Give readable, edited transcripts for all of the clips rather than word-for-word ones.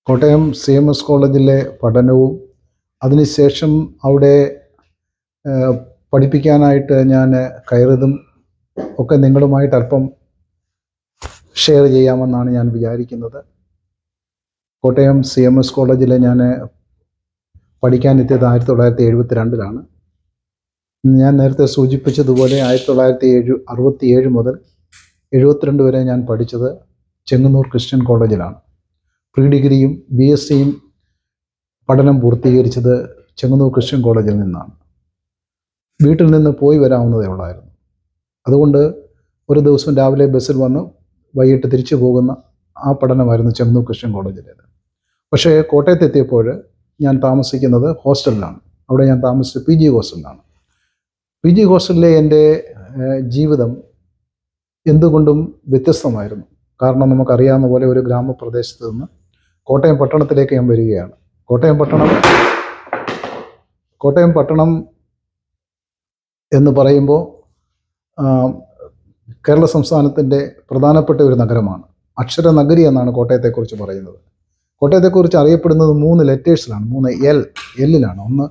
Kottayam CMS കോളേജിലെ പഠനവും അതിനുശേഷം അവിടെ പഠിപ്പിക്കാനായിട്ട് ഞാൻ കയറിയതും ഒക്കെ നിങ്ങളുമായിട്ട് അല്പം ഷെയർ ചെയ്യാമെന്നാണ് ഞാൻ വിചാരിക്കുന്നത്. കോട്ടയം CMS കോളേജിൽ ഞാൻ പഠിക്കാനെത്തിയത് 1972 ഞാൻ നേരത്തെ സൂചിപ്പിച്ചതുപോലെ 1967 മുതൽ 72 വരെ ഞാൻ പഠിച്ചത് ചെങ്ങന്നൂർ ക്രിസ്ത്യൻ കോളേജിലാണ്. പ്രീ ഡിഗ്രിയും BSCയും പഠനം പൂർത്തീകരിച്ചത് ചെങ്ങന്നൂർ ക്രിസ്ത്യൻ കോളേജിൽ നിന്നാണ്. വീട്ടിൽ നിന്ന് പോയി വരാവുന്നതേ ഉള്ളായിരുന്നു. അതുകൊണ്ട് ഒരു ദിവസം രാവിലെ ബസ്സിൽ വന്ന് വൈകിട്ട് തിരിച്ചു പോകുന്ന ആ പഠനമായിരുന്നു ചെങ്ങന്നൂർ ക്രിസ്ത്യൻ കോളേജിലേത്. പക്ഷേ കോട്ടയത്തെത്തിയപ്പോൾ ഞാൻ താമസിക്കുന്നത് ഹോസ്റ്റലിലാണ്. അവിടെ ഞാൻ താമസിച്ചത് PG ഹോസ്റ്റലിലാണ്. PG ഹോസ്റ്റലിലെ എൻ്റെ ജീവിതം എന്തുകൊണ്ടും വ്യത്യസ്തമായിരുന്നു. കാരണം നമുക്കറിയാവുന്ന പോലെ ഒരു ഗ്രാമപ്രദേശത്ത് നിന്ന് കോട്ടയം പട്ടണത്തിലേക്ക് ഞാൻ വരികയാണ്. കോട്ടയം പട്ടണം എന്ന് പറയുമ്പോൾ കേരള സംസ്ഥാനത്തിൻ്റെ പ്രധാനപ്പെട്ട ഒരു നഗരമാണ്. അക്ഷരനഗരി എന്നാണ് കോട്ടയത്തെക്കുറിച്ച് പറയുന്നത്. കോട്ടയത്തെക്കുറിച്ച് അറിയപ്പെടുന്നത് 3 ലെറ്റേഴ്സിലാണ്, 3 എല്ലിലാണ്. ഒന്ന്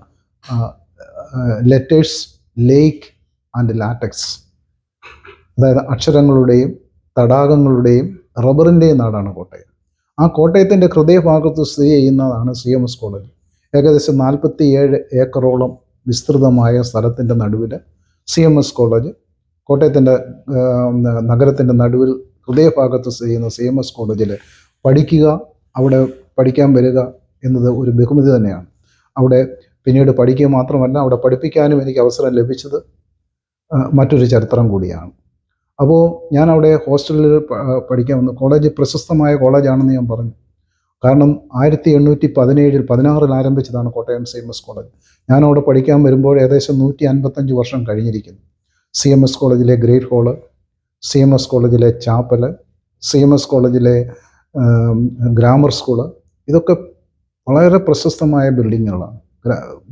ലെറ്റേഴ്സ്, ലേക്ക് ആൻഡ് ലാറ്റക്സ്. അതായത് അക്ഷരങ്ങളുടെയും തടാകങ്ങളുടെയും റബ്ബറിൻ്റെയും നാടാണ് കോട്ടയം. ആ കോട്ടയത്തിൻ്റെ ഹൃദയഭാഗത്ത് സ്ഥിതി ചെയ്യുന്നതാണ് CMS കോളേജ്. ഏകദേശം 47 ഏക്കറോളം വിസ്തൃതമായ സ്ഥലത്തിൻ്റെ നടുവിൽ CMS കോളേജ്, കോട്ടയത്തിൻ്റെ നഗരത്തിൻ്റെ നടുവിൽ ഹൃദയഭാഗത്ത് സ്ഥിതി ചെയ്യുന്ന CMS കോളേജിൽ പഠിക്കുക, അവിടെ പഠിക്കാൻ വരിക എന്നത് ഒരു ബഹുമതി തന്നെയാണ്. അവിടെ പിന്നീട് പഠിക്കുക മാത്രമല്ല, അവിടെ പഠിപ്പിക്കാനും എനിക്ക് അവസരം ലഭിച്ചത് മറ്റൊരു ചരിത്രം കൂടിയാണ്. അപ്പോൾ ഞാൻ അവിടെ ഹോസ്റ്റലിൽ പഠിക്കാൻ വന്നു. കോളേജ് പ്രശസ്തമായ കോളേജാണെന്ന് ഞാൻ പറഞ്ഞു. കാരണം 1816 ആരംഭിച്ചതാണ് കോട്ടയം CMS കോളേജ്. ഞാനവിടെ പഠിക്കാൻ വരുമ്പോൾ ഏകദേശം 155 വർഷം കഴിഞ്ഞിരിക്കുന്നു. CMS കോളേജിലെ ഗ്രേറ്റ് ഹാള്, CMS കോളേജിലെ ചാപ്പൽ, CMS കോളേജിലെ ഗ്രാമർ സ്കൂള്, ഇതൊക്കെ വളരെ പ്രശസ്തമായ ബിൽഡിങ്ങുകളാണ്.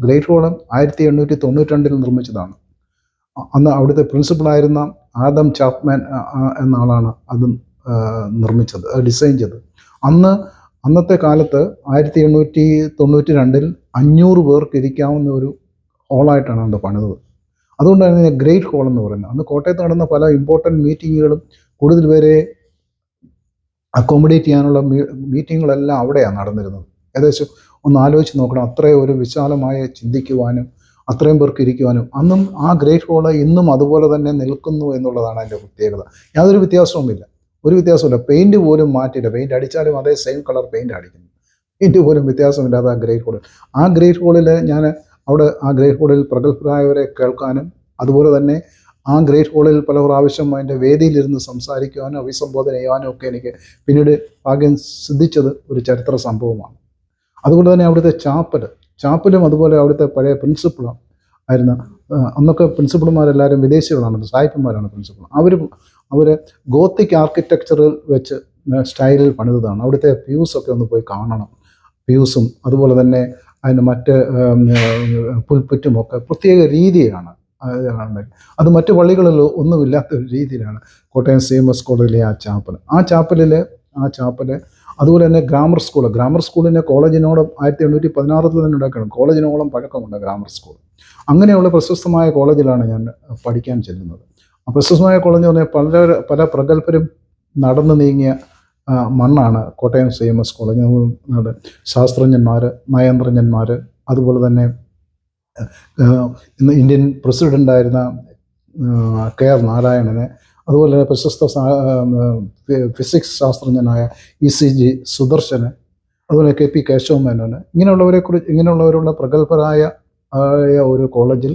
ഗ്രേറ്റ് ഹാള് 1892 നിർമ്മിച്ചതാണ്. അന്ന് അവിടുത്തെ പ്രിൻസിപ്പളായിരുന്ന ആദം ചാപ്മാൻ എന്ന ആളാണ് അത് നിർമ്മിച്ചത്, ഡിസൈൻ ചെയ്തത്. അന്നത്തെ കാലത്ത് 1892 500 പേർക്ക് ഇരിക്കാവുന്ന ഒരു ഹാളായിട്ടാണ് അത് പണിതത്. അതുകൊണ്ടാണ് ഇതിനെ ഗ്രേറ്റ് ഹാൾ എന്ന് പറയുന്നത്. അന്ന് കോട്ടയത്ത് നടന്ന പല ഇമ്പോർട്ടൻറ്റ് മീറ്റിങ്ങുകളും കൂടുതൽ പേരെ അക്കോമഡേറ്റ് ചെയ്യാനുള്ള മീറ്റിങ്ങുകളെല്ലാം അവിടെയാണ് നടന്നിരുന്നത്. ഏകദേശം ഒന്ന് ആലോചിച്ച് നോക്കണം, അത്രയും ഒരു വിശാലമായ ചിന്തിക്കുവാനും അത്രയും പേർക്ക് ഇരിക്കുവാനും. അന്നും ആ ഗ്രേറ്റ് ഹാള് ഇന്നും അതുപോലെ തന്നെ നിൽക്കുന്നു എന്നുള്ളതാണ് അതിൻ്റെ പ്രത്യേകത. യാതൊരു വ്യത്യാസവുമില്ല, ഒരു വ്യത്യാസമില്ല. പെയിൻറ്റ് പോലും മാറ്റിയില്ല. പെയിൻറ്റ് അടിച്ചാലും അതേ സെയിം കളർ പെയിൻറ്റ് അടിക്കുന്നു. പെയിൻറ്റ് പോലും വ്യത്യാസമില്ലാതെ ആ ഗ്രേറ്റ് ഹാളിൽ ഞാൻ അവിടെ ആ ഗ്രേറ്റ് ഹാളിൽ പ്രഗത്ഭരായവരെ കേൾക്കാനും അതുപോലെ തന്നെ ആ ഗ്രേറ്റ് ഹാളിൽ പല പ്രാവശ്യം അതിൻ്റെ വേദിയിലിരുന്ന് സംസാരിക്കുവാനും അഭിസംബോധന ചെയ്യാനും ഒക്കെ എനിക്ക് പിന്നീട് ഭാഗ്യം സിദ്ധിച്ചത് ഒരു ചരിത്ര സംഭവമാണ്. അതുപോലെ തന്നെ അവിടുത്തെ ചാപ്പലും അതുപോലെ അവിടുത്തെ പഴയ പ്രിൻസിപ്പളാണ് ആയിരുന്ന, അന്നൊക്കെ പ്രിൻസിപ്പൾമാരെല്ലാവരും വിദേശികളാണ്, സായിപ്പന്മാരാണ് പ്രിൻസിപ്പൾ. അവർ ഗോത്തിക് ആർക്കിടെക്ചറിൽ വെച്ച് സ്റ്റൈലിൽ പണിതതാണ്. അവിടുത്തെ പ്യൂസൊക്കെ ഒന്ന് പോയി കാണണം. പ്യൂസും അതുപോലെ തന്നെ അതിന് മറ്റ് പുൽപ്പറ്റുമൊക്കെ പ്രത്യേക രീതിയാണ്. അത് മറ്റു പള്ളികളിൽ ഒന്നുമില്ലാത്ത ഒരു രീതിയിലാണ് കോട്ടയം CMS കോളേജിലെ ആ ചാപ്പൽ അതുപോലെ തന്നെ ഗ്രാമർ സ്കൂളിനെ കോളേജിനോളം 1816 തന്നെ ഉണ്ടാക്കണം. കോളേജിനോളം പഴക്കമുണ്ട് ഗ്രാമർ സ്കൂൾ. അങ്ങനെയുള്ള പ്രശസ്തമായ കോളേജിലാണ് ഞാൻ പഠിക്കാൻ ചെല്ലുന്നത്. ആ പ്രശസ്തമായ കോളേജ് എന്ന് പറഞ്ഞാൽ പല പ്രഗത്ഭരും നടന്നു നീങ്ങിയ മണ്ണാണ് കോട്ടയം CMS കോളേജ്. ശാസ്ത്രജ്ഞന്മാർ, നയന്ത്രജ്ഞന്മാർ, അതുപോലെ തന്നെ ഇന്ന് ഇന്ത്യൻ പ്രസിഡൻ്റായിരുന്ന KR നാരായണന്, അതുപോലെ തന്നെ പ്രശസ്ത ഫിസിക്സ് ശാസ്ത്രജ്ഞനായ ECG സുദർശന്, അതുപോലെ KP കേശവമേനോന്, ഇങ്ങനെയുള്ളവരുള്ള പ്രഗത്ഭരായ ഒരു കോളേജിൽ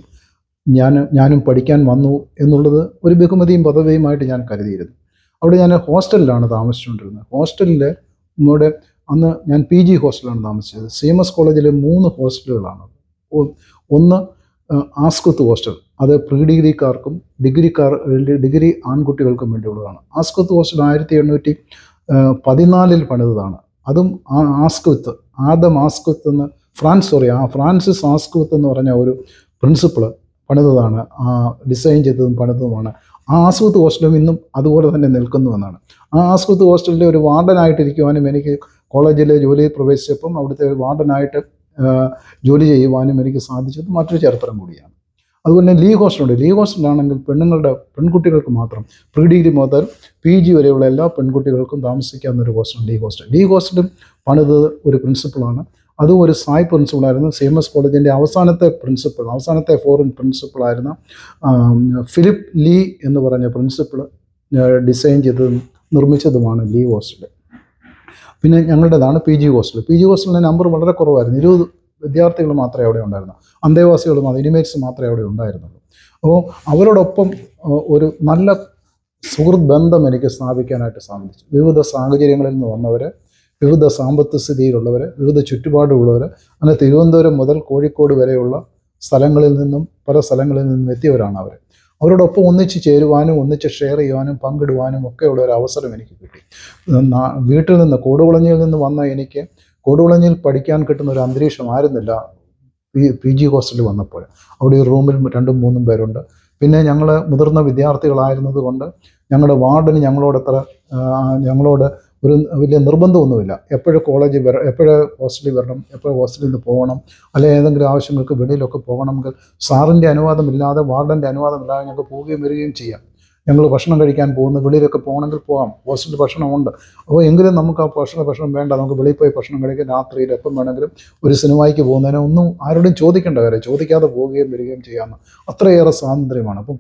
ഞാനും പഠിക്കാൻ വന്നു എന്നുള്ളത് ഒരു ബഹുമതിയും പദവിയുമായിട്ട് ഞാൻ കരുതിയിരുന്നു. അവിടെ ഞാൻ ഹോസ്റ്റലിലാണ് താമസിച്ചുകൊണ്ടിരുന്നത്. ഹോസ്റ്റലിൽ നമ്മുടെ അന്ന് ഞാൻ PG ഹോസ്റ്റലാണ് താമസിച്ചത്. CMS കോളേജിൽ 3 ഹോസ്റ്റലുകളാണ്. ഒന്ന് ആസ്കത്ത് ഹോസ്റ്റൽ, അത് പ്രീ ഡിഗ്രിക്കാർക്കും ഡിഗ്രി ആൺകുട്ടികൾക്കും വേണ്ടിയുള്ളതാണ്. ആസ്കത്ത് ഹോസ്റ്റൽ 1814 പണിതതാണ്. അതും ആദം ആസ്കത്ത് എന്ന് ഫ്രാൻസിസ് ആസ്കത്ത് എന്ന് പറഞ്ഞ ഒരു പ്രിൻസിപ്പൾ പണിതതാണ്, ഡിസൈൻ ചെയ്തതും പണിതതുമാണ്. ആ ആസ്കത്ത് ഹോസ്റ്റലും ഇന്നും അതുപോലെ തന്നെ നിൽക്കുന്നുവെന്നാണ്. ആ ആസ്കത്ത് ഹോസ്റ്റലിലെ ഒരു വാർഡനായിട്ടിരിക്കുവാനും എനിക്ക് കോളേജിലെ ജോലിയിൽ പ്രവേശിച്ചപ്പം അവിടുത്തെ വാർഡനായിട്ട് ജോലി ചെയ്യുവാനും എനിക്ക് സാധിച്ചത് മറ്റൊരു ചരിത്രം കൂടിയാണ്. അതുപോലെ തന്നെ ലീ ഹോസ്റ്റലുണ്ട്. ലീ ഹോസ്റ്റലാണെങ്കിൽ പെൺകുട്ടികൾക്ക് മാത്രം പ്രീ ഡിഗ്രി മുതൽ PG വരെയുള്ള എല്ലാ പെൺകുട്ടികൾക്കും താമസിക്കാവുന്ന ഒരു ഹോസ്റ്റലാണ് ലീ ഹോസ്റ്റൽ. ലീ ഹോസ്റ്റലും പണിത് ഒരു പ്രിൻസിപ്പളാണ്. അതും ഒരു സായ് പ്രിൻസിപ്പളായിരുന്നു. CMS കോളേജിൻ്റെ അവസാനത്തെ ഫോറിൻ പ്രിൻസിപ്പളായിരുന്ന ഫിലിപ്പ് ലീ എന്ന് പറഞ്ഞ പ്രിൻസിപ്പൾ ഡിസൈൻ ചെയ്തതും നിർമ്മിച്ചതുമാണ് ലീ ഹോസ്റ്റൽ. പിന്നെ ഞങ്ങളുടേതാണ് PG ഹോസ്റ്റൽ. PG ഹോസ്റ്റലിൻ്റെ നമ്പർ വളരെ കുറവായിരുന്നു. 20 വിദ്യാർത്ഥികൾ മാത്രമേ അവിടെ ഉണ്ടായിരുന്നു. അന്തേവാസികളും ഇനിമേറ്റ്സ് മാത്രമേ അവിടെ ഉണ്ടായിരുന്നുള്ളൂ. അപ്പോൾ അവരോടൊപ്പം ഒരു നല്ല സുഹൃത്ത് ബന്ധം എനിക്ക് സ്ഥാപിക്കാനായിട്ട് സാധിച്ചു. വിവിധ സാഹചര്യങ്ങളിൽ നിന്ന് വന്നവർ, വിവിധ സാമ്പത്തിക സ്ഥിതിയിലുള്ളവർ, വിവിധ ചുറ്റുപാടുള്ളവർ, അങ്ങനെ തിരുവനന്തപുരം മുതൽ കോഴിക്കോട് വരെയുള്ള പല സ്ഥലങ്ങളിൽ നിന്നും എത്തിയവരാണ് അവർ. അവരോടൊപ്പം ഒന്നിച്ച് ചേരുവാനും ഒന്നിച്ച് ഷെയർ ചെയ്യുവാനും പങ്കിടുവാനും ഒക്കെയുള്ള ഒരു അവസരം എനിക്ക് കിട്ടി. വീട്ടിൽ നിന്ന് കൂടുകുളഞ്ഞിയിൽ നിന്ന് വന്ന എനിക്ക് കൂടുകുളഞ്ഞിയിൽ പഠിക്കാൻ കിട്ടുന്ന ഒരു അന്തരീക്ഷമായിരുന്നില്ല PG ഹോസ്റ്റലിൽ വന്നപ്പോൾ. അവിടെ ഒരു റൂമിൽ 2-3 പേരുണ്ട്. പിന്നെ ഞങ്ങൾ മുതിർന്ന വിദ്യാർത്ഥികളായിരുന്നത് കൊണ്ട് ഞങ്ങളുടെ വാർഡിന് ഞങ്ങളോട് ഒരു വലിയ നിർബന്ധമൊന്നുമില്ല. എപ്പോഴും ഹോസ്റ്റലിൽ വരണം, എപ്പോഴും ഹോസ്റ്റലിൽ നിന്ന് പോകണം, അല്ലെങ്കിൽ ഏതെങ്കിലും ആവശ്യങ്ങൾക്ക് വെളിയിലൊക്കെ പോകണമെങ്കിൽ സാറിൻ്റെ അനുവാദമില്ലാതെ, വാർഡൻ്റെ അനുവാദമില്ലാതെ ഞങ്ങൾക്ക് പോവുകയും വരികയും ചെയ്യാം. ഞങ്ങൾ ഭക്ഷണം കഴിക്കാൻ പോകുന്ന വെളിയിലൊക്കെ പോകണമെങ്കിൽ പോകാം, ഹോസ്റ്റലിൽ ഭക്ഷണമുണ്ട്. അപ്പോൾ എങ്കിലും നമുക്ക് ആ ഭക്ഷണം വേണ്ട, നമുക്ക് വെളിയിൽ പോയി ഭക്ഷണം കഴിക്കാം, രാത്രിയിൽ എപ്പം വേണമെങ്കിലും ഒരു സിനിമയ്ക്ക് പോകുന്നതിന് ഒന്നും ആരോടും ചോദിക്കേണ്ട കാര്യം, ചോദിക്കാതെ പോവുകയും വരികയും ചെയ്യാമെന്ന് അത്രയേറെ സ്വാതന്ത്ര്യമാണ്. അപ്പം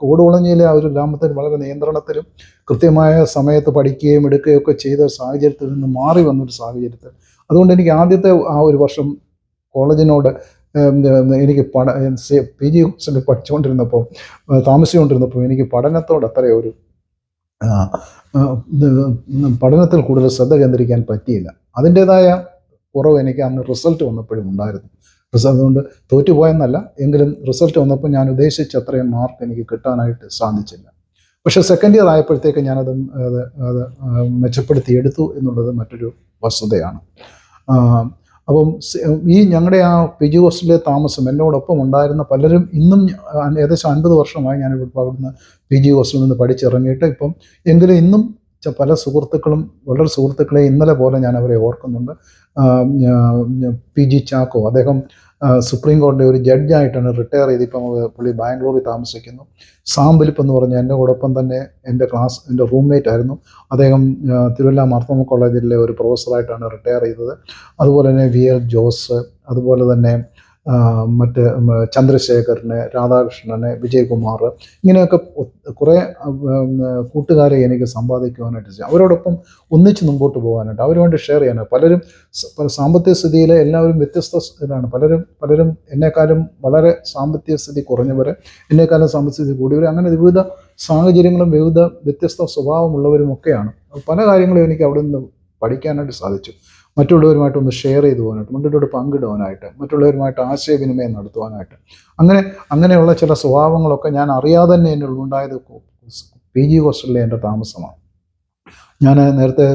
കൂടുകുളഞ്ഞിയിലെ ആ ഒരു ഗ്രാമത്തിൽ വളരെ നിയന്ത്രണത്തിലും കൃത്യമായ സമയത്ത് പഠിക്കുകയും എടുക്കുകയും ഒക്കെ ചെയ്ത സാഹചര്യത്തിൽ നിന്ന് മാറി വന്നൊരു സാഹചര്യത്തിൽ, അതുകൊണ്ട് എനിക്ക് ആദ്യത്തെ ആ ഒരു വർഷം കോളേജിനോട് എനിക്ക് PG ഹോസ്റ്റലിൽ താമസിച്ചുകൊണ്ടിരുന്നപ്പോൾ എനിക്ക് പഠനത്തോട് അത്രയൊരു പഠനത്തിൽ കൂടുതൽ ശ്രദ്ധ കേന്ദ്രീകരിക്കാൻ പറ്റിയില്ല. അതിൻ്റേതായ കുറവ് എനിക്ക് അന്ന് റിസൾട്ട് വന്നപ്പോഴും ഉണ്ടായിരുന്നു. അതുകൊണ്ട് തോറ്റുപോയെന്നല്ല, എങ്കിലും റിസൾട്ട് വന്നപ്പോൾ ഞാൻ ഉദ്ദേശിച്ച അത്രയും മാർക്ക് എനിക്ക് കിട്ടാനായിട്ട് സാധിച്ചില്ല. പക്ഷേ സെക്കൻഡ് ഇയർ ആയപ്പോഴത്തേക്ക് ഞാനത് മെച്ചപ്പെടുത്തിയെടുത്തു എന്നുള്ളത് മറ്റൊരു വസ്തുതയാണ്. അപ്പം ഞങ്ങളുടെ ആ PG ഹോസ്റ്റലിലെ താമസം എന്നോടൊപ്പം ഉണ്ടായിരുന്ന പലരും ഇന്നും ഏകദേശം 50 വർഷമായി ഞാൻ അവിടുന്ന് PG ഹോസ്റ്റലിൽ നിന്ന് പഠിച്ചിറങ്ങിയിട്ട് ഇപ്പം എങ്കിലും ഇന്നും പല സുഹൃത്തുക്കളും, വളരെ സുഹൃത്തുക്കളെ ഇന്നലെ പോലെ ഞാൻ അവരെ ഓർക്കുന്നുണ്ട്. PG ചാക്കോ, അദ്ദേഹം സുപ്രീം കോടതി ഒരു ജഡ്ജായിട്ടാണ് റിട്ടയർ ചെയ്ത് ഇപ്പം പുള്ളി ബാംഗ്ലൂരിൽ താമസിക്കുന്നു. സാംബിലിപ്പ് എന്ന് പറഞ്ഞ എന്നോടൊപ്പം തന്നെ എൻ്റെ റൂംമേറ്റ് ആയിരുന്നു. അദ്ദേഹം തിരുവല്ല മാർത്തോമ കോളേജിലെ ഒരു പ്രൊഫസറായിട്ടാണ് റിട്ടയർ ചെയ്തത്. അതുപോലെ തന്നെ VL ജോസ്, അതുപോലെ തന്നെ മറ്റ് ചന്ദ്രശേഖരന്, രാധാകൃഷ്ണന്, വിജയകുമാർ, ഇങ്ങനെയൊക്കെ കുറേ കൂട്ടുകാരെ എനിക്ക് സമ്പാദിക്കുവാനായിട്ട് ചെയ്യും. അവരോടൊപ്പം ഒന്നിച്ച് മുമ്പോട്ട് പോകാനായിട്ട്, അവരുമായിട്ട് ഷെയർ ചെയ്യാനായിട്ട്. പലരും സാമ്പത്തിക സ്ഥിതിയിൽ എല്ലാവരും വ്യത്യസ്ത ഇതാണ്. പലരും എന്നെക്കാളും വളരെ സാമ്പത്തിക സ്ഥിതി കുറഞ്ഞവർ, എന്നെക്കാളും സാമ്പത്തിക സ്ഥിതി കൂടിയവർ, അങ്ങനെ വിവിധ സാഹചര്യങ്ങളും വിവിധ വ്യത്യസ്ത സ്വഭാവമുള്ളവരും ഒക്കെയാണ്. പല കാര്യങ്ങളും എനിക്ക് അവിടെ നിന്ന് പഠിക്കാനായിട്ട് സാധിച്ചു. മറ്റുള്ളവരുമായിട്ടൊന്ന് ഷെയർ ചെയ്തു പോകാനായിട്ട്, മറ്റുള്ളവരോട് പങ്കിടുവാനായിട്ട്, മറ്റുള്ളവരുമായിട്ട് ആശയവിനിമയം നടത്തുവാനായിട്ട്, അങ്ങനെയുള്ള ചില സ്വഭാവങ്ങളൊക്കെ ഞാൻ അറിയാതെ തന്നെ എന്നിൽ ഉണ്ടായത് PG ഹോസ്റ്റലിലെ എൻ്റെ താമസമാണ്. ഞാൻ നേരത്തെ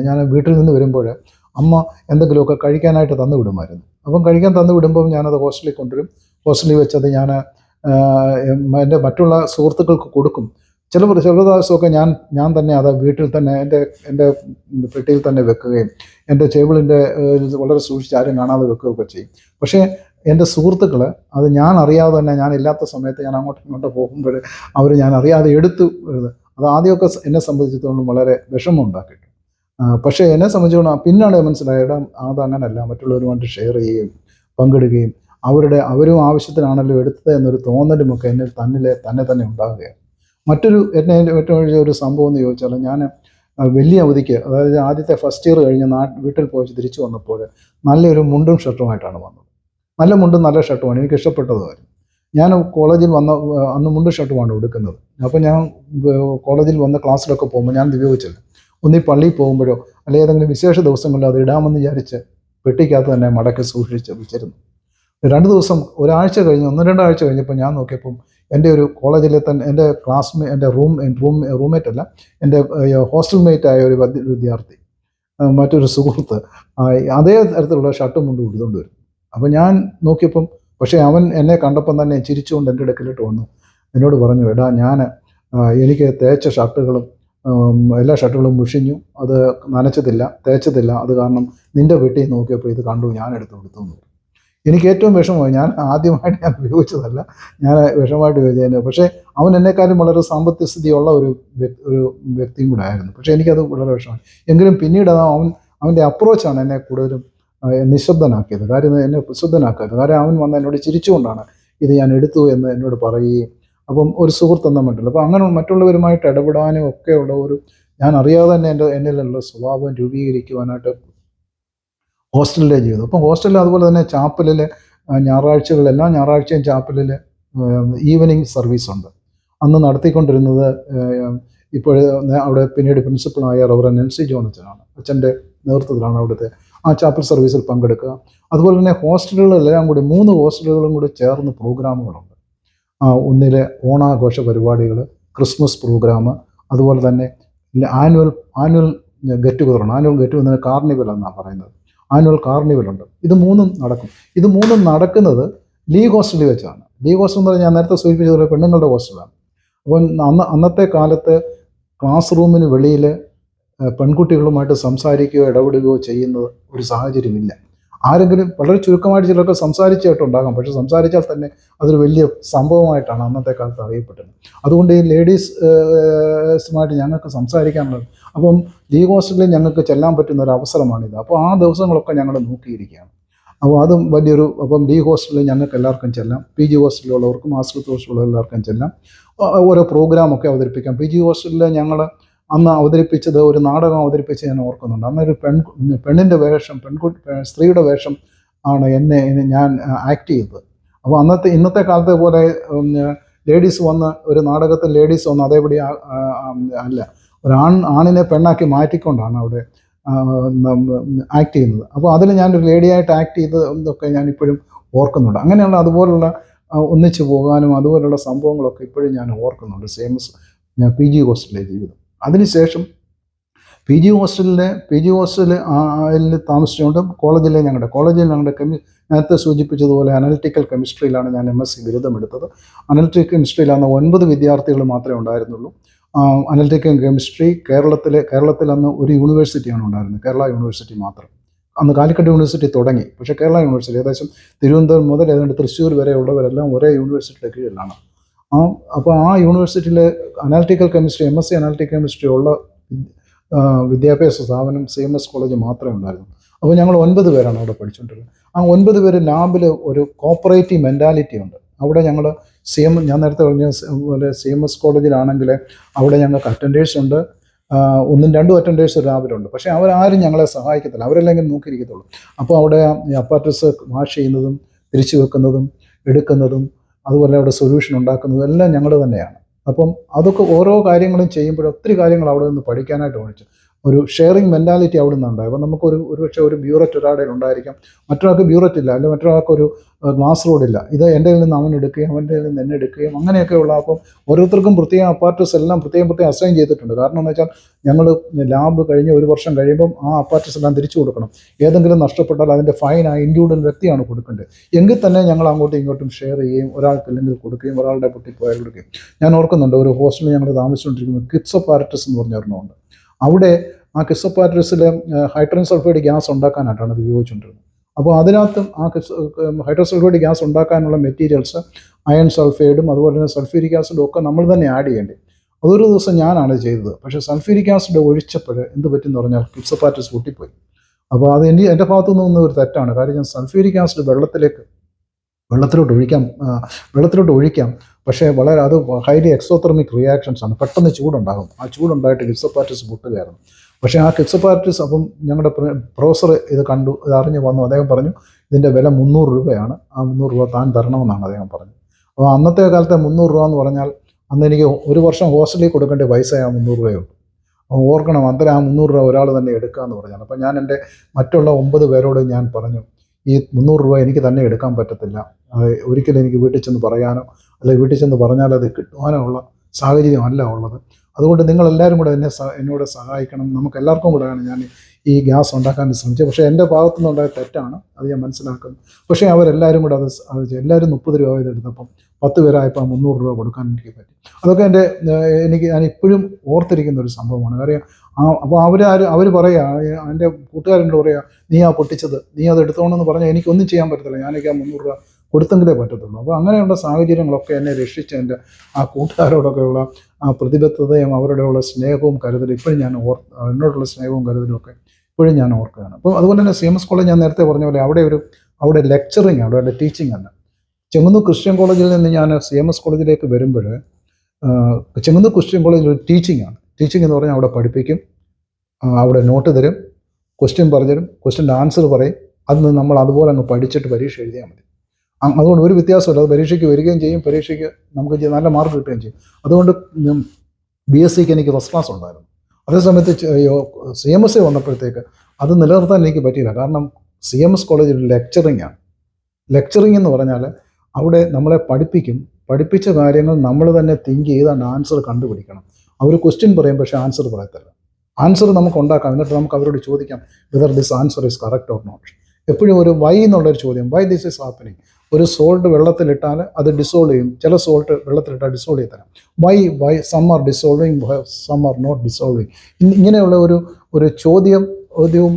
ഞാൻ വീട്ടിൽ നിന്ന് വരുമ്പോൾ അമ്മ എന്തെങ്കിലുമൊക്കെ കഴിക്കാനായിട്ട് തന്നു വിടുമായിരുന്നു. അപ്പം കഴിക്കാൻ തന്നു വിടുമ്പം ഞാനത് ഹോസ്റ്റലിൽ കൊണ്ടുവരും. ഹോസ്റ്റലിൽ വെച്ചത് ഞാൻ എൻ്റെ മറ്റുള്ള സുഹൃത്തുക്കൾക്ക് കൊടുക്കും. ചില ദിവസമൊക്കെ ഞാൻ തന്നെ അത് വീട്ടിൽ തന്നെ എൻ്റെ പെട്ടിയിൽ തന്നെ വെക്കുകയും എൻ്റെ ടേബിളിൻ്റെ വളരെ സൂക്ഷിച്ച് ആരും കാണാതെ വെക്കുകയൊക്കെ ചെയ്യും. പക്ഷേ എൻ്റെ സുഹൃത്തുക്കൾ അത് ഞാൻ അറിയാതെ തന്നെ, ഞാൻ ഇല്ലാത്ത സമയത്ത് ഞാൻ അങ്ങോട്ടും പോകുമ്പോൾ ഞാൻ അറിയാതെ എടുത്തു. അത് ആദ്യമൊക്കെ എന്നെ സംബന്ധിച്ചിടത്തോളം വളരെ വിഷമം ഉണ്ടാക്കിയിട്ട്, പക്ഷേ എന്നെ സംബന്ധിച്ചോളം പിന്നാണ് മനസ്സിലായത് അതങ്ങനല്ല. മറ്റുള്ളവരുമായിട്ട് ഷെയർ ചെയ്യുകയും പങ്കിടുകയും അവരും ആവശ്യത്തിനാണല്ലോ എടുത്തത് എന്നൊരു തോന്നലുമൊക്കെ എന്നിൽ തന്നെ ഉണ്ടാകുകയാണ്. ഏറ്റവും വലിയ ഒരു സംഭവം എന്ന് ചോദിച്ചാൽ, ഞാൻ വലിയ അവധിക്ക്, അതായത് ആദ്യത്തെ ഫസ്റ്റ് ഇയർ കഴിഞ്ഞ് വീട്ടിൽ പോയി തിരിച്ചു വന്നപ്പോൾ നല്ലൊരു മുണ്ടും ഷർട്ടുമായിട്ടാണ് വന്നത്. നല്ല മുണ്ടും നല്ല ഷർട്ടുമാണ്, എനിക്ക് ഇഷ്ടപ്പെട്ടതുമായിരുന്നു. ഞാൻ കോളേജിൽ അന്ന് മുണ്ടും ഷർട്ടുമാണ് എടുക്കുന്നത്. അപ്പോൾ ഞാൻ കോളേജിൽ വന്ന ക്ലാസ്സിലൊക്കെ പോകുമ്പോൾ ഞാൻ ഉപയോഗിച്ചില്ല. ഒന്നീ പള്ളിയിൽ പോകുമ്പോഴോ അല്ലെങ്കിൽ ഏതെങ്കിലും വിശേഷ ദിവസങ്ങളിലോ അത് ഇടാമെന്ന് വിചാരിച്ച് പെട്ടിക്കകത്ത് തന്നെ മടക്കി സൂക്ഷിച്ച് വെച്ചിരുന്നു. 2 ദിവസം, ഒരാഴ്ച കഴിഞ്ഞ് 1-2 ആഴ്ച കഴിഞ്ഞപ്പോൾ ഞാൻ നോക്കിയപ്പം എൻ്റെ ഒരു കോളേജിലെ തന്നെ എൻ്റെ എൻ്റെ റൂംമേറ്റ് അല്ല, എൻ്റെ ഹോസ്റ്റൽ മേറ്റായ ഒരു വിദ്യാർത്ഥി, മറ്റൊരു സുഹൃത്ത് അതേ തരത്തിലുള്ള ഷർട്ടും മുണ്ടും ഇടുന്നുകൊണ്ട് വരും. അപ്പോൾ ഞാൻ നോക്കിയപ്പം, പക്ഷേ അവൻ എന്നെ കണ്ടപ്പം തന്നെ ചിരിച്ചുകൊണ്ട് എൻ്റെ അടുക്കലോട്ട് വന്നു. എന്നോട് പറഞ്ഞു, എടാ, എനിക്ക് തേച്ച ഷർട്ടുകളും എല്ലാ ഷർട്ടുകളും മുഷിഞ്ഞു, അത് നനച്ചതില്ല, തേച്ചതില്ല, അത് കാരണം നിൻ്റെ വീട്ടിൽ നോക്കിയപ്പോൾ ഇത് കണ്ടു, ഞാൻ എടുത്ത് കൊടുത്തു എന്ന് പറഞ്ഞു. എനിക്ക് ഏറ്റവും വിഷമമായി. ഞാൻ ആദ്യമായിട്ട് ഞാൻ ഉപയോഗിച്ചതല്ല, ഞാൻ വിഷമമായിട്ട് ഉപയോഗിച്ചതിന്. പക്ഷേ അവൻ എന്നെക്കാളും വളരെ സാമ്പത്തിക സ്ഥിതിയുള്ള ഒരു വ്യക്തിയും കൂടെ ആയിരുന്നു. പക്ഷേ എനിക്കത് വളരെ വിഷമമായി. എങ്കിലും പിന്നീട് അവൻ്റെ അപ്രോച്ചാണ് എന്നെ കൂടുതലും നിശബ്ദനാക്കിയത്. കാര്യം എന്നെ നിശബ്ദനാക്കിയത് കാര്യം അവൻ വന്ന് എന്നോട് ചിരിച്ചുകൊണ്ടാണ് ഇത് ഞാൻ എടുത്തു എന്ന് എന്നോട് പറയുകയും, അപ്പം ഒരു സുഹൃത്ത് എന്ന മട്ടില്ല. അപ്പോൾ അങ്ങനെ മറ്റുള്ളവരുമായിട്ട് ഇടപെടാനും ഒക്കെയുള്ള ഞാൻ അറിയാതെ തന്നെ എന്നിലുള്ള സ്വഭാവം രൂപീകരിക്കുവാനായിട്ട് ഹോസ്റ്റലിലെ ജീവിതം. അപ്പം ഹോസ്റ്റലിൽ അതുപോലെ തന്നെ ചാപ്പലിൽ ഞായറാഴ്ചകൾ, എല്ലാ ഞായറാഴ്ചയും ചാപ്പലിൽ ഈവനിങ് സർവീസ് ഉണ്ട്. അന്ന് നടത്തിക്കൊണ്ടിരുന്നത് ഇപ്പോൾ അവിടെ പിന്നീട് പ്രിൻസിപ്പളായ റവറൻ നെൽസി ജോൺ അച്ഛനാണ്. അച്ഛൻ്റെ നേതൃത്വത്തിലാണ് അവിടുത്തെ ആ ചാപ്പൽ സർവീസിൽ പങ്കെടുക്കുക. അതുപോലെ തന്നെ ഹോസ്റ്റലുകളെല്ലാം കൂടി 3 ഹോസ്റ്റലുകളും കൂടി ചേർന്ന് പ്രോഗ്രാമുകളുണ്ട്. ഒന്നിലെ ഓണാഘോഷ പരിപാടികൾ, ക്രിസ്മസ് പ്രോഗ്രാം, അതുപോലെ തന്നെ ആനുവൽ ഗെറ്റ് ടുഗദറാണ്. ആനുവൽ ഗെറ്റ് ടുഗദർ കാർണിവൽ എന്നാണ് പറയുന്നത്. ആനുവൽ കാർണിവലുണ്ട്. ഇത് 3ഉം നടക്കും. ഇത് 3ഉം നടക്കുന്നത് ലീഗ് ഹോസ്റ്റലിൽ വെച്ചാണ്. ലീഗ് ഹോസ്റ്റൽ എന്ന് പറഞ്ഞാൽ ഞാൻ നേരത്തെ സൂചിപ്പിച്ചതുപോലെ പെണ്ണുങ്ങളുടെ ഹോസ്റ്റലാണ്. അപ്പം അന്നത്തെ കാലത്ത് ക്ലാസ് റൂമിന് വെളിയിൽ പെൺകുട്ടികളുമായിട്ട് സംസാരിക്കുകയോ ഇടപെടുകയോ ചെയ്യുന്നത് ഒരു സാഹചര്യമില്ല. ആരെങ്കിലും വളരെ ചുരുക്കമായിട്ട് ചിലർക്ക് സംസാരിച്ചായിട്ടുണ്ടാകാം, പക്ഷെ സംസാരിച്ചാൽ തന്നെ അതൊരു വലിയ സംഭവമായിട്ടാണ് അന്നത്തെ കാലത്ത് അറിയപ്പെട്ടത്. അതുകൊണ്ട് ഈ ലേഡീസുമായിട്ട് ഞങ്ങൾക്ക് സംസാരിക്കാനുള്ളത്, അപ്പം ലീഗ് ഹോസ്റ്റലിൽ ഞങ്ങൾക്ക് ചെല്ലാൻ പറ്റുന്ന ഒരു അവസരമാണിത്. അപ്പോൾ ആ ദിവസങ്ങളൊക്കെ ഞങ്ങൾ നോക്കിയിരിക്കുകയാണ്. അപ്പോൾ അതും അപ്പം ലീഗ് ഹോസ്റ്റലിൽ ഞങ്ങൾക്ക് എല്ലാവർക്കും ചെല്ലാം. PG ഹോസ്റ്റലിലുള്ളവർക്കും ആശ്രിത ഹോസ്റ്റലിലുള്ള എല്ലാവർക്കും ചെല്ലാം. ഓരോ പ്രോഗ്രാമൊക്കെ അവതരിപ്പിക്കാം. PG ഹോസ്റ്റലിൽ ഞങ്ങൾ അന്ന് അവതരിപ്പിച്ചത് ഒരു നാടകം അവതരിപ്പിച്ച് ഞാൻ ഓർക്കുന്നുണ്ട്. അന്നൊരു പെണ്ണിൻ്റെ വേഷം, സ്ത്രീയുടെ വേഷം ആണ് ഞാൻ ആക്ട് ചെയ്തത്. അപ്പോൾ ഇന്നത്തെ കാലത്തെ പോലെ ലേഡീസ് വന്ന് ഒരു നാടകത്തിൽ ലേഡീസ് വന്ന് അതേപടി അല്ല, ആണിനെ പെണ്ണാക്കി മാറ്റിക്കൊണ്ടാണ് അവിടെ ആക്ട് ചെയ്യുന്നത്. അപ്പോൾ അതിൽ ഞാനൊരു ലേഡിയായിട്ട് ആക്ട് ചെയ്തതൊക്കെ ഞാൻ ഇപ്പോഴും ഓർക്കുന്നുണ്ട്. അങ്ങനെയുള്ള അതുപോലുള്ള ഒന്നിച്ചു പോകാനും അതുപോലുള്ള സംഭവങ്ങളൊക്കെ ഇപ്പോഴും ഞാൻ ഓർക്കുന്നുണ്ട്. PG ഹോസ്റ്റലിലെ ജീവിതം. അതിനുശേഷം PG ഹോസ്റ്റലിൽ താമസിച്ചുകൊണ്ട് കോളേജിൽ ഞങ്ങളുടെ നേരത്തെ സൂചിപ്പിച്ചതുപോലെ അനലിറ്റിക്കൽ കെമിസ്ട്രിയിലാണ് ഞാൻ MSc ബിരുദമെടുത്തത്. അനലിറ്റിക്കൽ കെമിസ്ട്രിയിലാണ് 9 വിദ്യാർത്ഥികൾ മാത്രമേ ഉണ്ടായിരുന്നുള്ളൂ. അനലിറ്റിക്കൽ കെമിസ്ട്രി കേരളത്തിൽ അന്ന് ഒരു യൂണിവേഴ്സിറ്റിയാണ് ഉണ്ടായിരുന്നത്, കേരള യൂണിവേഴ്സിറ്റി മാത്രം. അന്ന് കാലിക്കറ്റ് യൂണിവേഴ്സിറ്റി തുടങ്ങി, പക്ഷേ കേരള യൂണിവേഴ്സിറ്റി ഏകദേശം തിരുവനന്തപുരം മുതൽ ഏതാണ്ട് തൃശ്ശൂർ വരെ ഉള്ളവരെല്ലാം ഒരേ യൂണിവേഴ്സിറ്റിയുടെ കീഴിലാണ്. അപ്പോൾ ആ യൂണിവേഴ്സിറ്റിയിൽ analytical chemistry, MSc analytical chemistry ഉള്ള വിദ്യാഭ്യാസ സ്ഥാപനം CMS കോളേജ് മാത്രമേ ഉണ്ടായിരുന്നു. അപ്പോൾ ഞങ്ങൾ 9 പേരാണ് അവിടെ പഠിച്ചുകൊണ്ടിരുന്നത്. ആ 9 പേര് ലാബിൽ ഒരു കോപ്പറേറ്റീവ് മെൻറ്റാലിറ്റി ഉണ്ട്. അവിടെ ഞങ്ങൾ ഞാൻ നേരത്തെ പറഞ്ഞ പോലെ CMS കോളേജിലാണെങ്കിൽ അവിടെ ഞങ്ങൾക്ക് അറ്റൻഡേഴ്സ് ഉണ്ട്. 1ഉം 2ഉം അറ്റൻഡേഴ്സ് ലാബിലുണ്ട്. പക്ഷേ അവരാരും ഞങ്ങളെ സഹായിക്കത്തില്ല, അവരെല്ലാം ഇങ്ങനെ നോക്കിയിരിക്കത്തുള്ളൂ. അപ്പോൾ അവിടെ അപ്പാർട്ടസ് വാഷ് ചെയ്യുന്നതും തിരിച്ചു വെക്കുന്നതും എടുക്കുന്നതും അതുപോലെ അവിടെ സൊല്യൂഷൻ ഉണ്ടാക്കുന്നതും എല്ലാം ഞങ്ങൾ തന്നെയാണ്. അപ്പം അതൊക്കെ ഓരോ കാര്യങ്ങളും ചെയ്യുമ്പോൾ ഒത്തിരി കാര്യങ്ങൾ അവിടെ നിന്ന് പഠിക്കാനായിട്ട് പഠിച്ചു. ഒരു ഷെയറിങ് മെൻറ്റാലിറ്റി അവിടെ നിന്നുണ്ടായി. അപ്പോൾ നമുക്ക് ഒരുപക്ഷെ ഒരു ബ്യൂററ്റ് ഒരാളുടെ ഉണ്ടായിരിക്കാം, മറ്റൊരാൾക്ക് ബ്യൂററ്റ് ഇല്ല, അല്ലെങ്കിൽ മറ്റൊരാൾക്കൊരു ഗ്ലാസ് റോഡില്ല. ഇത് എൻ്റെ കയ്യിൽ നിന്ന് അവൻ എടുക്കുകയും അവൻ്റെ കയ്യിൽ നിന്ന് എന്നെ എടുക്കുകയും അങ്ങനെയൊക്കെയുള്ള. അപ്പം ഓരോരുത്തർക്കും പ്രത്യേകം അപ്പാർട്ടസ് എല്ലാം പ്രത്യേകം അസൈൻ ചെയ്തിട്ടുണ്ട്. കാരണം എന്ന് വെച്ചാൽ ഞങ്ങൾ ലാബ് കഴിഞ്ഞ് 1 വർഷം കഴിയുമ്പം ആ അപ്പാർട്ടസ് എല്ലാം തിരിച്ചു കൊടുക്കണം. ഏതെങ്കിലും നഷ്ടപ്പെട്ടാൽ അതിൻ്റെ ഫൈൻ ആ ഇൻഡിവിജ്വൽ വ്യക്തിയാണ് കൊടുക്കേണ്ടത്. എങ്കിൽ തന്നെ ഞങ്ങൾ അങ്ങോട്ടും ഇങ്ങോട്ടും ഷെയർ ചെയ്യുകയും ഒരാൾക്ക് അല്ലെങ്കിൽ കൊടുക്കുകയും ഒരാളുടെ പൊട്ടിപ്പോയാൽ കൊടുക്കുകയും. ഞാൻ ഓർക്കുന്നുണ്ട്, ഒരു ഹോസ്റ്റലിൽ ഞങ്ങൾ താമസിച്ചുകൊണ്ടിരിക്കുന്നത് കിഡ്സ് അപ്പാർട്ടസ് എന്ന് പറഞ്ഞ ഒരെണ്ണമുണ്ട്. അവിടെ ആ കിഡ്സ് അപ്പാർട്ടസിൽ ഹൈഡ്രജൻ സൾഫൈഡ് ഗ്യാസ് ഉണ്ടാക്കാനായിട്ടാണ് അത് ഉപയോഗിച്ചുകൊണ്ടിരുന്നത്. അപ്പോൾ അതിനകത്തും ആ ഹൈഡ്രജൻ സൾഫൈഡ് ഗ്യാസ് ഉണ്ടാക്കാനുള്ള മെറ്റീരിയൽസ് അയൺ സൾഫൈഡും അതുപോലെ തന്നെ സൾഫ്യൂരിക് ആസിഡും ഒക്കെ നമ്മൾ തന്നെ ആഡ് ചെയ്യേണ്ടി. അതൊരു ദിവസം ഞാനാണ് ചെയ്തത്. പക്ഷേ സൾഫ്യൂരിക് ആസിഡ് ഒഴിച്ചപ്പോൾ എന്ത് പറ്റുമെന്ന് പറഞ്ഞാൽ കിഡ്സ് അപ്പാർട്ടസ് പൊട്ടിപ്പോയി. അപ്പോൾ അത് എൻ്റെ ഭാഗത്തു നിന്നൊന്നും ഒരു തെറ്റാണ്. കാര്യം ഞാൻ സൾഫ്യൂരിക് ആസിഡ് വെള്ളത്തിലോട്ട് ഒഴിക്കാം, പക്ഷേ അത് ഹൈലി എക്സോതെർമിക് റിയാക്ഷൻസ് ആണ്. പെട്ടെന്ന് ചൂടുണ്ടാകും. ആ ചൂടുണ്ടായിട്ട് കിഡ്സ് അപ്പാർട്ടസ് പൊട്ടുകയായിരുന്നു. പക്ഷേ ആ കിഡ്സ് അപ്പാർട്ടസ്, അപ്പം ഞങ്ങളുടെ പ്രൊഫസർ ഇത് കണ്ടു, ഇത് അറിഞ്ഞ് വന്നു. അദ്ദേഹം പറഞ്ഞു ഇതിൻ്റെ വില 300 രൂപയാണ്, ആ 300 രൂപ താൻ തരണമെന്നാണ് അദ്ദേഹം പറഞ്ഞത്. അപ്പോൾ അന്നത്തെ കാലത്തെ 300 രൂപ എന്ന് പറഞ്ഞാൽ അന്ന് എനിക്ക് 1 വർഷം ഹോസ്റ്റലിൽ കൊടുക്കേണ്ട പൈസ ആ 300 രൂപയുള്ളൂ. അപ്പോൾ ഓർക്കണം, അന്നേരം ആ 300 രൂപ ഒരാൾ തന്നെ എടുക്കാമെന്ന് പറഞ്ഞാൽ. അപ്പോൾ ഞാൻ എൻ്റെ മറ്റുള്ള 9 പേരോട് ഞാൻ പറഞ്ഞു, ഈ 300 രൂപ എനിക്ക് തന്നെ എടുക്കാൻ പറ്റത്തില്ല. ഒരിക്കലും എനിക്ക് വീട്ടിൽ ചെന്ന് പറയാനോ അല്ലെങ്കിൽ വീട്ടിൽ ചെന്ന് പറഞ്ഞാൽ അത് കിട്ടുവാനോ ഉള്ള സാഹചര്യമല്ല ഉള്ളത്. അതുകൊണ്ട് നിങ്ങളെല്ലാവരും കൂടെ എന്നോട് സഹായിക്കണം. നമുക്ക് എല്ലാവർക്കും കൂടെയാണ് ഞാൻ ഈ ഗ്യാസ് ഉണ്ടാക്കാൻ ശ്രമിച്ചത്. പക്ഷേ എൻ്റെ ഭാഗത്തു നിന്നുണ്ടായ തെറ്റാണ്, അത് ഞാൻ മനസ്സിലാക്കുന്നു. പക്ഷേ അവരെല്ലാവരും കൂടെ എല്ലാവരും 30 രൂപ ഇതെടുത്തപ്പം 10 പേരായപ്പോൾ 300 രൂപ കൊടുക്കാൻ എനിക്ക് പറ്റി. അതൊക്കെ ഞാൻ ഇപ്പോഴും ഓർത്തിരിക്കുന്ന ഒരു സംഭവമാണ്. കാര്യം അപ്പോൾ അവർ പറയുക, എൻ്റെ കൂട്ടുകാരെന്നോട് പറയുക, നീ പൊട്ടിച്ചത്, നീ അത് എടുത്തോണമെന്ന് പറഞ്ഞാൽ എനിക്കൊന്നും ചെയ്യാൻ പറ്റത്തില്ല, ഞാനൊക്കെ 300 രൂപ കൊടുത്തെങ്കിലേ പറ്റത്തുള്ളൂ. അപ്പോൾ അങ്ങനെയുള്ള സാഹചര്യങ്ങളൊക്കെ എന്നെ രക്ഷിച്ച എൻ്റെ ആ കൂട്ടുകാരോടൊക്കെയുള്ള ആ പ്രതിബദ്ധതയും അവരുടെയുള്ള സ്നേഹവും കരുതലും ഇപ്പോഴും എന്നോടുള്ള സ്നേഹവും കരുതലും ഒക്കെ ഇപ്പോഴും ഞാൻ ഓർക്കുകയാണ്. അപ്പോൾ അതുപോലെ തന്നെ CMS കോളേജ് ഞാൻ നേരത്തെ പറഞ്ഞ പോലെ അവിടെ ലെക്ചറിങ് ആണ്, അവിടെ ടീച്ചിങ് അല്ല. ചെങ്ങന്നൂർ ക്രിസ്ത്യൻ കോളേജിൽ നിന്ന് ഞാൻ CMS കോളേജിലേക്ക് വരുമ്പോൾ ചെങ്ങന്നൂർ ക്രിസ്ത്യൻ കോളേജിൽ ഒരു ടീച്ചിങ് ആണ്. ടീച്ചിങ് എന്ന് പറഞ്ഞാൽ അവിടെ പഠിപ്പിക്കും, അവിടെ നോട്ട് തരും, ക്വസ്റ്റ്യൻ പറഞ്ഞുതരും, ക്വസ്റ്റ്യൻ്റെ ആൻസർ പറയും. അന്ന് നമ്മൾ അതുപോലെ അങ്ങ് പഠിച്ചിട്ട് പരീക്ഷ എഴുതിയാൽ മതി. അതുകൊണ്ട് ഒരു വ്യത്യാസമില്ല, അത് പരീക്ഷയ്ക്ക് വരികയും ചെയ്യും, പരീക്ഷയ്ക്ക് നമുക്ക് നല്ല മാർക്ക് കിട്ടുകയും ചെയ്യും. അതുകൊണ്ട് BSc എനിക്ക് ഫസ്റ്റ് ക്ലാസ് ഉണ്ടായിരുന്നു. അതേസമയത്ത് CMS വന്നപ്പോഴത്തേക്ക് അത് നിലനിർത്താൻ എനിക്ക് പറ്റിയില്ല. കാരണം CMS കോളേജിൽ ലെക്ചറിങ് ആണ്. ലെക്ചറിങ് എന്ന് പറഞ്ഞാൽ അവിടെ നമ്മളെ പഠിപ്പിച്ച കാര്യങ്ങൾ നമ്മൾ തന്നെ തിങ്ക് ചെയ്താണ് ആൻസർ കണ്ടുപിടിക്കണം. അവർ ക്വസ്റ്റ്യൻ പറയും, പക്ഷേ ആൻസർ പറയത്തില്ല. ആൻസർ നമുക്ക് ഉണ്ടാക്കാം, എന്നിട്ട് നമുക്ക് അവരോട് ചോദിക്കാം whether this answer is correct or not. എപ്പോഴും ഒരു വൈ എന്നുള്ളൊരു ചോദ്യം, വൈ ദിസ് ഈസ് ഹാപ്പനിങ്. ഒരു സോൾട്ട് വെള്ളത്തിലിട്ടാൽ അത് ഡിസോൾവ് ചെയ്യും, ചില സോൾട്ട് വെള്ളത്തിലിട്ടാൽ ഡിസോൾവ് ചെയ്ത് തരാം. Why some are dissolving, some are not dissolving. ഇങ്ങനെയുള്ള ഒരു ചോദ്യവും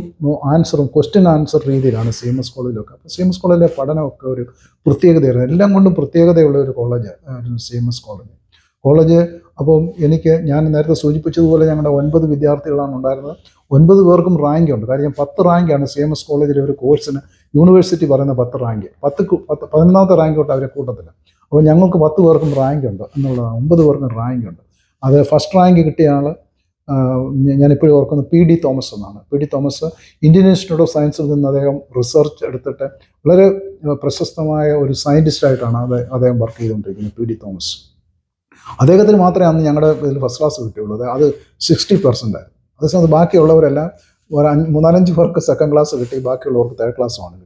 ആൻസറും ക്വസ്റ്റ്യൻ ആൻസർ രീതിയിലാണ് CMS കോളേജിലൊക്കെ. അപ്പോൾ CMS കോളേജിലെ പഠനമൊക്കെ ഒരു പ്രത്യേകതയാണ്, എല്ലാം കൊണ്ടും പ്രത്യേകതയുള്ള ഒരു കോളേജ് CMS കോളേജ്. അപ്പം ഞാൻ നേരത്തെ സൂചിപ്പിച്ചതുപോലെ ഞങ്ങളുടെ 9 വിദ്യാർത്ഥികളാണ് ഉണ്ടായിരുന്നത്. 9 പേർക്കും റാങ്ക് ഉണ്ട്. കാര്യം 10 റാങ്കാണ് CMS കോളേജിലെ ഒരു കോഴ്സിന് യൂണിവേഴ്സിറ്റി പറയുന്ന 10 റാങ്ക്. 11ാമത്തെ റാങ്ക് തൊട്ട് അവരെ കൂട്ടത്തില്ല. അപ്പോൾ ഞങ്ങൾക്ക് 10 പേർക്കും റാങ്ക് ഉണ്ട് എന്നുള്ളതാണ്. 9 പേർക്കും റാങ്ക് ഉണ്ട്. അത് ഫസ്റ്റ് റാങ്ക് കിട്ടിയ ആൾ ഞാനിപ്പോഴും ഓർക്കുന്നത് PD തോമസ് എന്നാണ്. PD Thomas Indian institute of സയൻസിൽ നിന്ന് അദ്ദേഹം റിസർച്ച് എടുത്തിട്ട് വളരെ പ്രശസ്തമായ ഒരു സയൻറ്റിസ്റ്റായിട്ടാണ് അദ്ദേഹം വർക്ക് ചെയ്തുകൊണ്ടിരിക്കുന്നത്. PD Thomas. അദ്ദേഹത്തിന് മാത്രമേ അന്ന് ഞങ്ങളുടെ ഇതിൽ ഫസ്റ്റ് ക്ലാസ് കിട്ടിയുള്ളൂ. അത് 60% ആയിരുന്നു. അതേസമയത്ത് ബാക്കിയുള്ളവരെല്ലാം 3-4-5 പേർക്ക് സെക്കൻഡ് ക്ലാസ് കിട്ടി, ബാക്കിയുള്ളവർക്ക് തേർഡ് ക്ലാസ്സുമാണ് കിട്ടിയത്.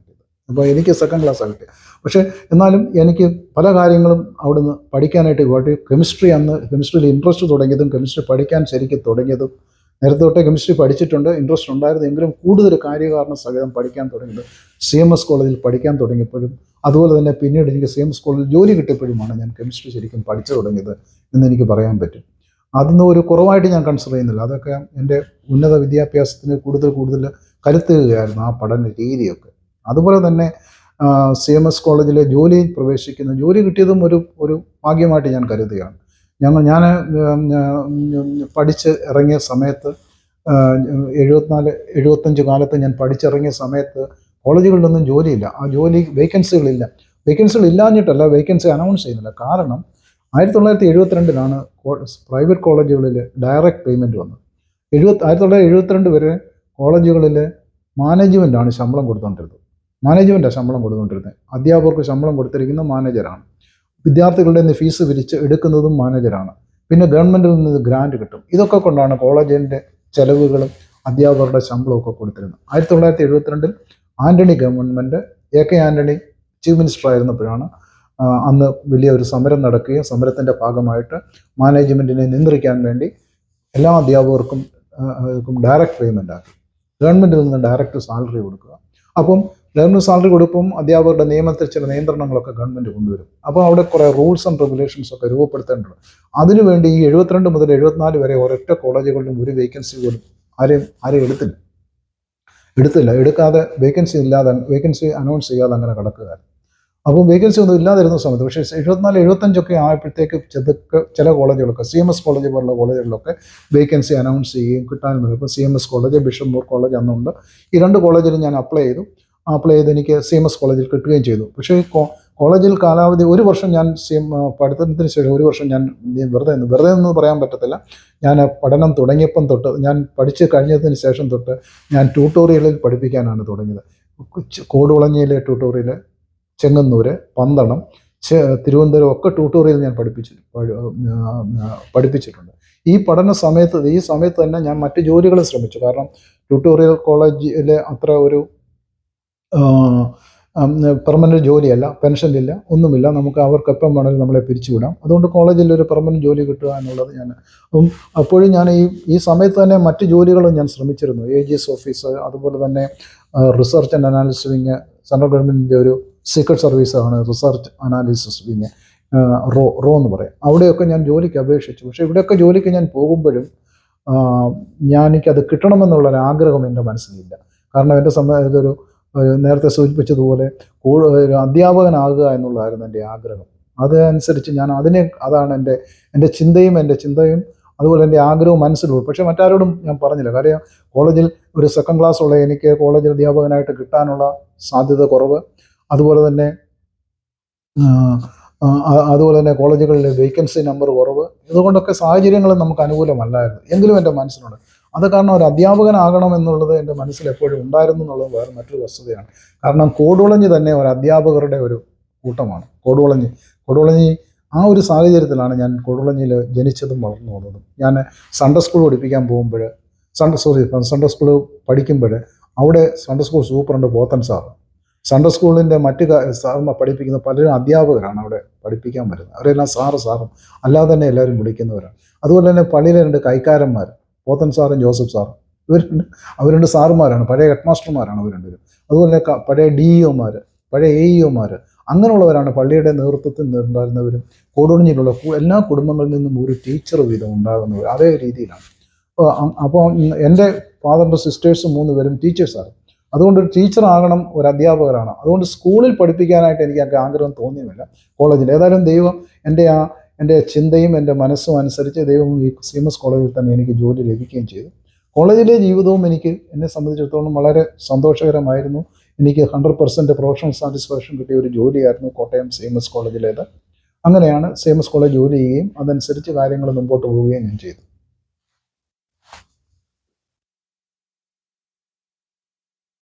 അപ്പോൾ എനിക്ക് സെക്കൻഡ് ക്ലാസ്സാണ് കിട്ടിയത്. പക്ഷേ എന്നാലും എനിക്ക് പല കാര്യങ്ങളും അവിടുന്ന് പഠിക്കാനായിട്ട് പോയിട്ട് കെമിസ്ട്രിയിൽ ഇൻട്രസ്റ്റ് തുടങ്ങിയതും കെമിസ്ട്രി പഠിക്കാൻ ശരിക്കും തുടങ്ങിയതും നേരത്തെ തൊട്ടേ കെമിസ്ട്രി പഠിച്ചിട്ടുണ്ട്, ഇൻട്രസ്റ്റ് ഉണ്ടായിരുന്നെങ്കിലും കൂടുതൽ കാര്യകാരണ സഹിതം പഠിക്കാൻ തുടങ്ങിയത് CMS കോളേജിൽ പഠിക്കാൻ തുടങ്ങിയപ്പോഴും, അതുപോലെ തന്നെ പിന്നീട് എനിക്ക് CMS കോളേജിൽ ജോലി കിട്ടിയപ്പോഴുമാണ് ഞാൻ കെമിസ്ട്രി ശരിക്കും പഠിച്ചു തുടങ്ങിയത് എന്ന് എനിക്ക് പറയാൻ പറ്റും. അതൊന്നും ഒരു കുറവായിട്ട് ഞാൻ കൺസിഡർ ചെയ്യുന്നില്ല. അതൊക്കെ എൻ്റെ ഉന്നത വിദ്യാഭ്യാസത്തിന് കൂടുതൽ കരുത്തുകയായിരുന്നു ആ പഠന രീതിയൊക്കെ. അതുപോലെ തന്നെ CMS കോളേജിലെ ജോലിയിൽ ജോലി കിട്ടിയതും ഒരു ഭാഗ്യമായിട്ട് ഞാൻ കരുതുകയാണ്. ഞാൻ പഠിച്ച് ഇറങ്ങിയ സമയത്ത് 74-75 കാലത്ത് ഞാൻ പഠിച്ചിറങ്ങിയ സമയത്ത് കോളേജുകളിലൊന്നും ജോലിയില്ല. ആ വേക്കൻസികളില്ല. വേക്കൻസികൾ ഇല്ലാഞ്ഞിട്ടല്ല, വേക്കൻസി അനൗൺസ് ചെയ്യുന്നില്ല. കാരണം 1972 പ്രൈവറ്റ് കോളേജുകളിൽ ഡയറക്റ്റ് പേയ്മെൻറ്റ് വന്നത്. 1972 വരെ കോളേജുകളിൽ മാനേജ്മെൻറ്റാണ് ശമ്പളം കൊടുത്തുകൊണ്ടിരുന്നത്. മാനേജ്മെൻറ്റാണ് ശമ്പളം കൊടുത്തുകൊണ്ടിരുന്നത്. അധ്യാപകർക്ക് ശമ്പളം കൊടുത്തിരിക്കുന്ന മാനേജറാണ്. വിദ്യാർത്ഥികളുടെ നിന്ന് ഫീസ് എടുക്കുന്നതും മാനേജറാണ്. പിന്നെ ഗവൺമെൻറ്റിൽ നിന്ന് ഗ്രാൻറ്റ് കിട്ടും. ഇതൊക്കെ കൊണ്ടാണ് കോളേജിൻ്റെ ചെലവുകളും അധ്യാപകരുടെ ശമ്പളമൊക്കെ കൊടുത്തിരുന്നത്. 1972 Antony government, AK Antony chief minister ആയിരുന്നപ്പോഴാണ് അന്ന് വലിയൊരു സമരം നടക്കുകയും സമരത്തിൻ്റെ ഭാഗമായിട്ട് മാനേജ്മെൻറ്റിനെ നിയന്ത്രിക്കാൻ വേണ്ടി എല്ലാ അധ്യാപകർക്കും ഡയറക്റ്റ് പേയ്മെൻ്റ് ആക്കി. ഗവൺമെൻറ്റിൽ നിന്ന് ഡയറക്റ്റ് സാലറി കൊടുക്കുക. അപ്പം ഗവൺമെൻറ് സാലറി കൊടുക്കും, അധ്യാപകരുടെ നിയമത്തിൽ ചില നിയന്ത്രണങ്ങളൊക്കെ ഗവൺമെൻറ് കൊണ്ടുവരും. അപ്പോൾ അവിടെ കുറേ റൂൾസ് ആൻഡ് റെഗുലേഷൻസ് ഒക്കെ രൂപപ്പെടുത്തേണ്ടത്. അതിനുവേണ്ടി ഈ 72 മുതൽ 74 വരെ ഒരൊറ്റ കോളേജുകളിലും ഒരു വേക്കൻസി പോലും ആരെയും എടുക്കാതെ വേക്കൻസി അനൗൺസ് ചെയ്യാതെ അങ്ങനെ കിടക്കുക. അപ്പോൾ വേക്കൻസി ഒന്നും ഇല്ലാതിരുന്ന സമയത്ത്, പക്ഷേ 74-75 ആയപ്പോഴത്തേക്ക് ചില കോളേജുകളൊക്കെ CMS കോളേജ് പോലുള്ള കോളേജുകളിലൊക്കെ വേക്കൻസി അനൗൺസ് ചെയ്യുകയും കിട്ടാനും തുടങ്ങി. ഇപ്പോൾ CMS കോളേജ്, ബിഷപ്പ് കോളേജ് അന്നുണ്ട്. ഈ 2 കോളേജിലും ഞാൻ അപ്ലൈ ചെയ്ത് എനിക്ക് CMS കോളേജിൽ കിട്ടുകയും ചെയ്തു. പക്ഷേ കോളേജിൽ കാലാവധി 1 വർഷം ഞാൻ പഠിത്തത്തിന് ശേഷം 1 വർഷം ഞാൻ വെറുതെ എന്ന് പറയാൻ പറ്റത്തില്ല. ഞാൻ പഠനം തുടങ്ങിയപ്പം തൊട്ട്, ഞാൻ പഠിച്ച് കഴിഞ്ഞതിന് ശേഷം തൊട്ട് ഞാൻ ട്യൂട്ടോറിയലിൽ പഠിപ്പിക്കാനാണ് തുടങ്ങിയത്. കോടുകുളഞ്ഞിയിലെ ട്യൂട്ടോറിയൽ, ചെങ്ങന്നൂർ, പന്തളം, തിരുവനന്തപുരം ഒക്കെ ട്യൂട്ടോറിയൽ ഞാൻ പഠിപ്പിച്ചിട്ടുണ്ട്. ഈ സമയത്ത് തന്നെ ഞാൻ മറ്റ് ജോലികളും ശ്രമിച്ചു. കാരണം ട്യൂട്ടോറിയൽ കോളേജിലെ അത്ര പെർമനൻറ്റ് ജോലിയല്ല, പെൻഷനില്ല, ഒന്നുമില്ല. നമുക്ക് അവർക്ക് എപ്പം വേണമെങ്കിലും നമ്മളെ പിരിച്ചുവിടാം. അതുകൊണ്ട് കോളേജിൽ ഒരു പെർമനൻറ്റ് ജോലി കിട്ടുക എന്നുള്ളത് ഞാൻ അപ്പോഴും ഞാൻ ഈ സമയത്ത് തന്നെ മറ്റ് ജോലികളും ഞാൻ ശ്രമിച്ചിരുന്നു. AGS ഓഫീസ്, അതുപോലെ തന്നെ research and analysis wing, central ഗവൺമെൻറ്റിൻ്റെ ഒരു സീക്രട്ട് സർവീസാണ് റിസർച്ച് അനാലിസിസ് വിങ്, റോ എന്ന് പറയും. അവിടെയൊക്കെ ഞാൻ ജോലിക്ക് അപേക്ഷിച്ചു. പക്ഷേ ഇവിടെയൊക്കെ ജോലിക്ക് ഞാൻ പോകുമ്പോഴും എനിക്കത് കിട്ടണമെന്നുള്ളൊരു ആഗ്രഹം എൻ്റെ മനസ്സിലില്ല. കാരണം എൻ്റെ ഇതൊരു നേരത്തെ സൂചിപ്പിച്ചതുപോലെ ഒരു അധ്യാപകനാകുക എന്നുള്ളതായിരുന്നു എൻ്റെ ആഗ്രഹം. അതനുസരിച്ച് ഞാൻ അതാണ് എൻ്റെ ചിന്തയും അതുപോലെ എൻ്റെ ആഗ്രഹവും മനസ്സിലുള്ളൂ. പക്ഷേ മറ്റാരോടും ഞാൻ പറഞ്ഞില്ല. കാര്യം കോളേജിൽ ഒരു സെക്കൻഡ് ക്ലാസ് ഉള്ള എനിക്ക് കോളേജിൽ അധ്യാപകനായിട്ട് കിട്ടാനുള്ള സാധ്യത കുറവ്. അതുപോലെ തന്നെ കോളേജുകളിലെ വേക്കൻസി നമ്പർ കുറവ്. ഇതുകൊണ്ടൊക്കെ സാഹചര്യങ്ങൾ നമുക്ക് അനുകൂലമല്ലായിരുന്നു. എങ്കിലും എൻ്റെ മനസ്സിലുണ്ട്. അത് കാരണം ഒരു അധ്യാപകനാകണം എന്നുള്ളത് എൻ്റെ മനസ്സിൽ എപ്പോഴും ഉണ്ടായിരുന്നു എന്നുള്ളത് വേറെ മറ്റൊരു വസ്തുതയാണ്. കാരണം കോടുകുളഞ്ഞി തന്നെ ഒരു അധ്യാപകരുടെ ഒരു കൂട്ടമാണ്. കോടുകുളഞ്ഞി ആ ഒരു സാഹചര്യത്തിലാണ് ഞാൻ കോടുകുളഞ്ഞിയിൽ ജനിച്ചതും വളർന്നു വന്നതും. ഞാൻ സൺഡേ സ്കൂൾ പഠിപ്പിക്കാൻ പോകുമ്പോൾ സൺഡേ സ്കൂൾ പഠിക്കുമ്പോൾ അവിടെ സൺഡേ സ്കൂൾ സൂപ്പറുണ്ട് പോത്തൻ സാറ്. സൺഡേ സ്കൂളിൻ്റെ മറ്റ് സാറിനെ പഠിപ്പിക്കുന്ന പലരും അധ്യാപകരാണ് അവിടെ പഠിപ്പിക്കാൻ വരുന്നത്. അവരെല്ലാം സാറും അല്ലാതെ തന്നെ എല്ലാവരും വിളിക്കുന്നവരാണ്. അതുപോലെ തന്നെ പള്ളിയിലെ 2 കൈക്കാരന്മാർ, പോത്തൻ സാറും ജോസഫ് സാറും, അവർ 2 സാറുമാരാണ്. പഴയ ഹെഡ് മാസ്റ്റർമാരാണ് അവർ 2 പേരും. അതുപോലെ പഴയ DEOമാർ, പഴയ AEOമാർ, അങ്ങനെയുള്ളവരാണ് പള്ളിയുടെ നേതൃത്വത്തിൽ ഉണ്ടായിരുന്നവരും. കോടുകുളഞ്ഞിലുള്ള എല്ലാ കുടുംബങ്ങളിൽ നിന്നും ഒരു ടീച്ചർ വീതം ഉണ്ടാകുന്നവർ. അതേ രീതിയിലാണ്. അപ്പോൾ എൻ്റെ ഫാദറിൻ്റെ സിസ്റ്റേഴ്സ് 3 പേരും ടീച്ചേഴ്സാണ്. അതുകൊണ്ട് ഒരു ടീച്ചറാകണം, ഒരു അധ്യാപകരാണ്. അതുകൊണ്ട് സ്കൂളിൽ പഠിപ്പിക്കാനായിട്ട് എനിക്ക് ആഗ്രഹം തോന്നിയുമില്ല. കോളേജിൽ ഏതായാലും ദൈവം എൻ്റെ ചിന്തയും എൻ്റെ മനസ്സും അനുസരിച്ച് ദൈവം ഈ CMS കോളേജിൽ തന്നെ എനിക്ക് ജോലി ലഭിക്കുകയും ചെയ്തു. കോളേജിലെ ജീവിതവും എന്നെ സംബന്ധിച്ചിടത്തോളം വളരെ സന്തോഷകരമായിരുന്നു. എനിക്ക് 100% പ്രൊഫഷണൽ സാറ്റിസ്ഫാക്ഷൻ കിട്ടിയ ഒരു ജോലിയായിരുന്നു കോട്ടയം CMS കോളേജിലേത്. അങ്ങനെയാണ് CMS കോളേജ് ജോലി ചെയ്യുകയും അതനുസരിച്ച് കാര്യങ്ങൾ മുമ്പോട്ട് പോവുകയും ഞാൻ ചെയ്തു.